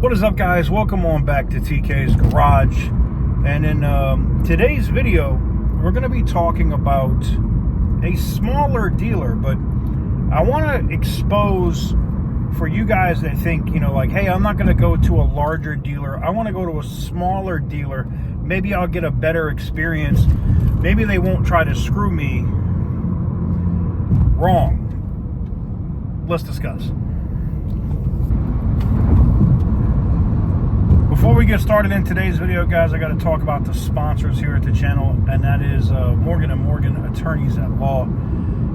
What is up, guys? Welcome on back to TK's Garage. And in today's video, we're going to be talking about a smaller dealer, but I want to expose for you guys that think, like, hey, I'm not going to go to a larger dealer. I want to go to a smaller dealer. Maybe I'll get a better experience. Maybe they won't try to screw me. Wrong. Let's discuss. Before we get started in today's video, guys, I got to talk about the sponsors here at the channel, and that is Morgan & Morgan Attorneys at Law.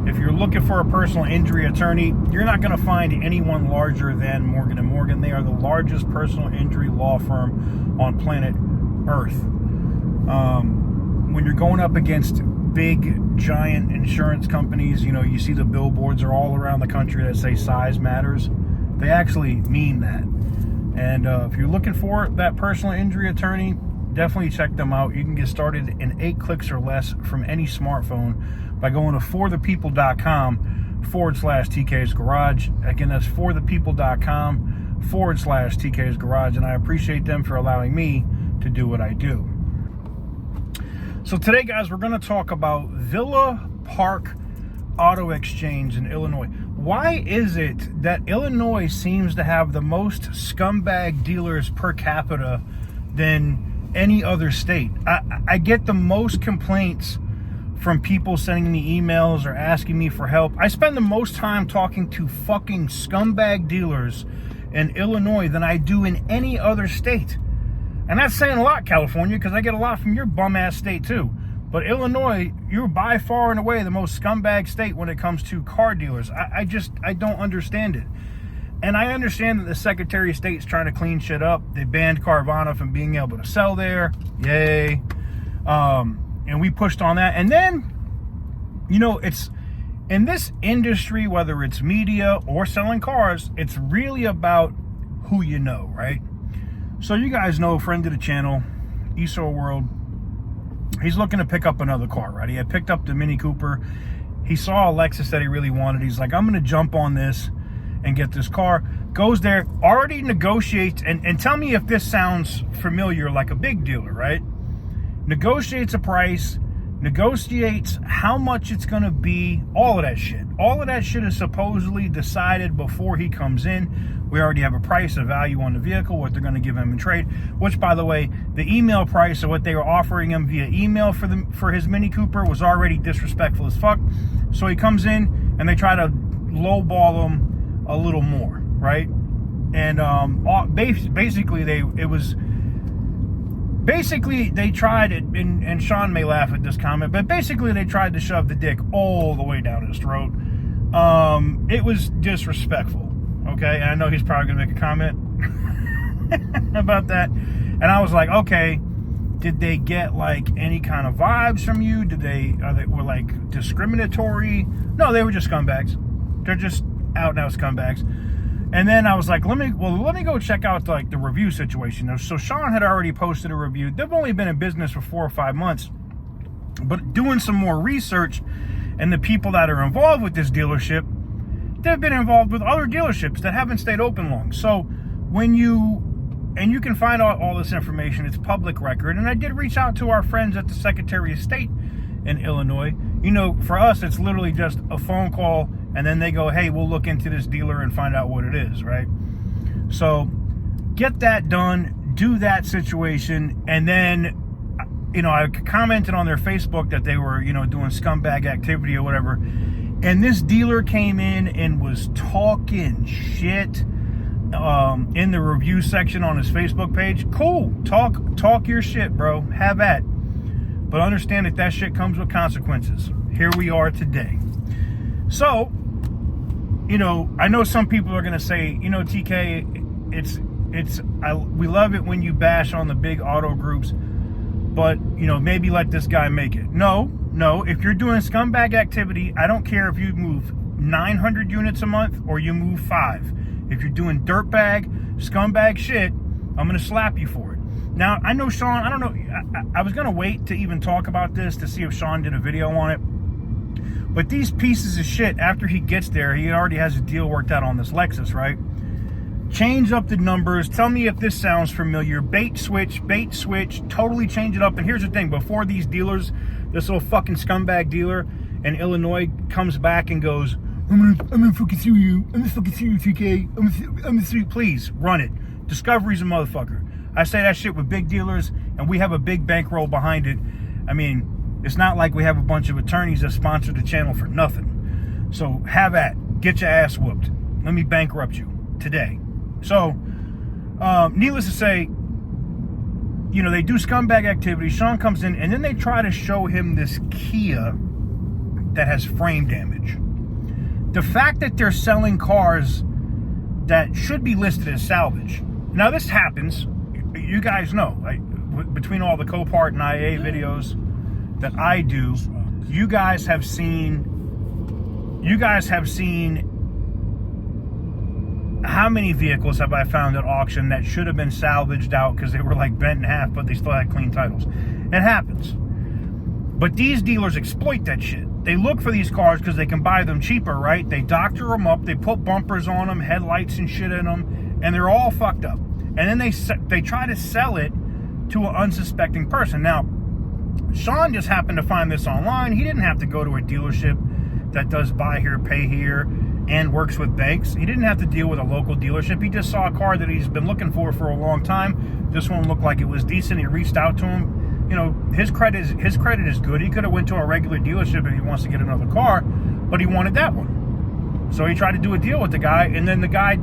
If you're looking for a personal injury attorney, you're not going to find anyone larger than Morgan & Morgan. They are the largest personal injury law firm on planet Earth. When you're going up against big, giant insurance companies, you see the billboards are all around the country that say size matters. They actually mean that. And if you're looking for that personal injury attorney, definitely check them out. You can get started in 8 clicks or less from any smartphone by going to forthepeople.com/TK's Garage. Again, that's forthepeople.com/TK's Garage. And I appreciate them for allowing me to do what I do. So today, guys, we're going to talk about Villa Park Auto Exchange in Illinois. Why is it that Illinois seems to have the most scumbag dealers per capita than any other state? I get the most complaints from people sending me emails or asking me for help. I spend the most time talking to fucking scumbag dealers in Illinois than I do in any other state. And that's saying a lot, California, because I get a lot from your bum-ass state too. But Illinois, you're by far and away the most scumbag state when it comes to car dealers. I don't understand it. And I understand that the Secretary of State's trying to clean shit up. They banned Carvana from being able to sell there. Yay. And we pushed on that. And then, it's in this industry, whether it's media or selling cars, it's really about who you know, right? So you guys know, a friend of the channel, ESO World, he's looking to pick up another car, right? He had picked up the Mini Cooper. He saw a Lexus that he really wanted. He's like, I'm going to jump on this and get this car. Goes there, already negotiates, and tell me if this sounds familiar, like a big dealer, right? Negotiates a price, negotiates how much it's going to be, all of that shit. All of that shit is supposedly decided before he comes in. We already have a price, a value on the vehicle, what they're going to give him in trade, which, by the way, the email price of what they were offering him via email for his Mini Cooper was already disrespectful as fuck. So he comes in and they try to lowball him a little more, right? And basically they tried it, and Sean may laugh at this comment, but basically they tried to shove the dick all the way down his throat. It was disrespectful. Okay, and I know he's probably gonna make a comment about that. And I was like, okay, did they get like any kind of vibes from you? Were like discriminatory? No, they were just scumbags. They're just out and out scumbags. And then I was like, let me go check out like the review situation. So Sean had already posted a review. They've only been in business for 4 or 5 months, but doing some more research, and the people that are involved with this dealership, they've been involved with other dealerships that haven't stayed open long. So you can find out all this information. It's public record. And I did reach out to our friends at the Secretary of State in Illinois. For us, it's literally just a phone call, and then they go, hey, we'll look into this dealer and find out what it is, right? So get that done, do that situation, and then, I commented on their Facebook that they were, doing scumbag activity or whatever. And this dealer came in and was talking shit in the review section on his Facebook page. Cool. Talk your shit, bro. Have at. But understand that shit comes with consequences. Here we are today. So, I know some people are going to say, TK, we love it when you bash on the big auto groups, but, maybe let this guy make it. No, if you're doing scumbag activity, I don't care if you move 900 units a month or you move 5. If you're doing dirtbag, scumbag shit, I'm going to slap you for it. Now, I know Sean, I don't know, I was going to wait to even talk about this to see if Sean did a video on it. But these pieces of shit, after he gets there, he already has a deal worked out on this Lexus, right? change up the numbers. Tell me if this sounds familiar. Bait switch, totally change it up. And here's the thing, before these dealers, this little fucking scumbag dealer in Illinois comes back and goes, I'm gonna fucking sue you. I'm gonna fucking sue you, TK. I'm gonna sue you. Please, run it. Discovery's a motherfucker. I say that shit with big dealers, and we have a big bankroll behind it. I mean, it's not like we have a bunch of attorneys that sponsor the channel for nothing. So have at. Get your ass whooped. Let me bankrupt you today. So, needless to say, you know, they do scumbag activity. Sean comes in, and then they try to show him this Kia that has frame damage. The fact that they're selling cars that should be listed as salvage. Now, this happens. You guys know, between all the Copart and IA videos that I do, you guys have seen how many vehicles have I found at auction that should have been salvaged out because they were like bent in half, but they still had clean titles. It happens. But these dealers exploit that shit. They look for these cars because they can buy them cheaper, right? They doctor them up, they put bumpers on them, headlights and shit in them, and they're all fucked up. And then they try to sell it to an unsuspecting person. Now, Sean just happened to find this online. He didn't have to go to a dealership that does buy here, pay here, and works with banks. He didn't have to deal with a local dealership. He just saw a car that he's been looking for a long time. This one looked like it was decent. He reached out to him. You know, his credit is good. He could have went to a regular dealership if he wants to get another car, but he wanted that one. So he tried to do a deal with the guy, and then the guy,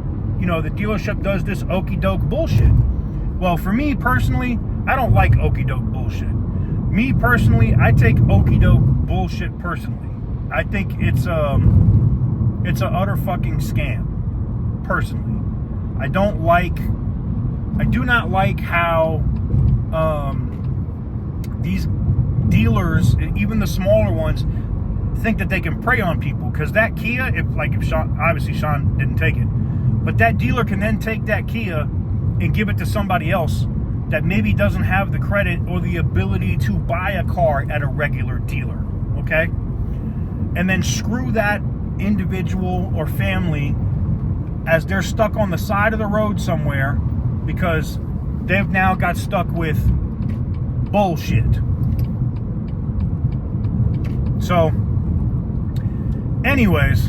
you know, the dealership does this okey doke bullshit. Well, for me personally, I don't like okey doke bullshit. Me personally, I take okey doke bullshit personally. I think it's an utter fucking scam. Personally, I do not like how these dealers, even the smaller ones, think that they can prey on people. Because that Kia, if Sean, obviously Sean didn't take it, but that dealer can then take that Kia and give it to somebody else that maybe doesn't have the credit or the ability to buy a car at a regular dealer, okay? And then screw that individual or family as they're stuck on the side of the road somewhere because they've now got stuck with bullshit. So, anyways,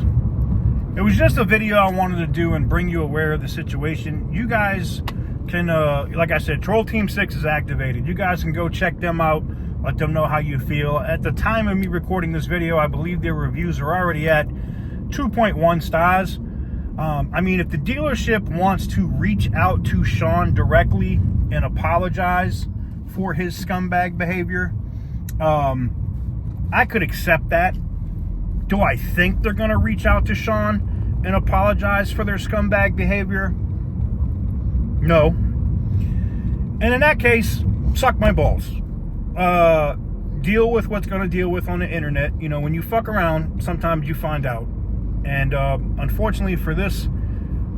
it was just a video I wanted to do and bring you aware of the situation. You guys can, like I said, Troll Team 6 is activated. You guys can go check them out. Let them know how you feel. At the time of me recording this video, I believe their reviews are already at 2.1 stars. I mean, if the dealership wants to reach out to Sean directly and apologize for his scumbag behavior, I could accept that. Do I think they're going to reach out to Sean and apologize for their scumbag behavior? No. And in that case, suck my balls. Deal with what's going to deal with on the internet. You know, when you fuck around, sometimes you find out. And unfortunately for this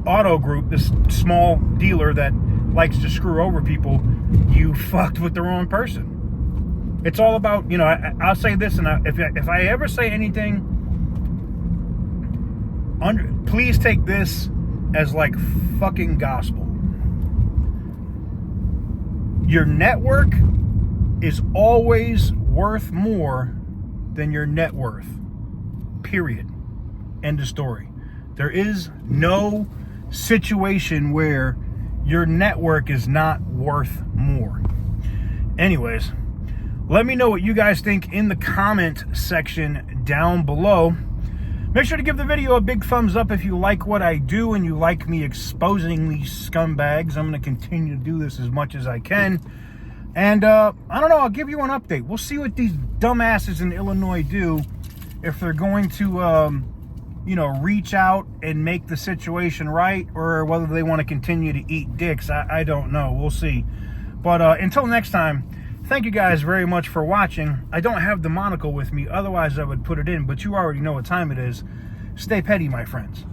auto group, this small dealer that likes to screw over people, you fucked with the wrong person. It's all about, you know, I'll say this, and if I ever say anything, please take this as like fucking gospel. Your network is always worth more than your net worth. Period. End of story. There is no situation where your network is not worth more. Anyways, let me know what you guys think in the comment section down below. Make sure to give the video a big thumbs up if you like what I do and you like me exposing these scumbags. I'm going to continue to do this as much as I can. And I don't know, I'll give you an update. We'll see what these dumbasses in Illinois do, if they're going to, you know, reach out and make the situation right, or whether they want to continue to eat dicks. I don't know. We'll see. But until next time, thank you guys very much for watching. I don't have the monocle with me, otherwise I would put it in, but you already know what time it is. Stay petty, my friends.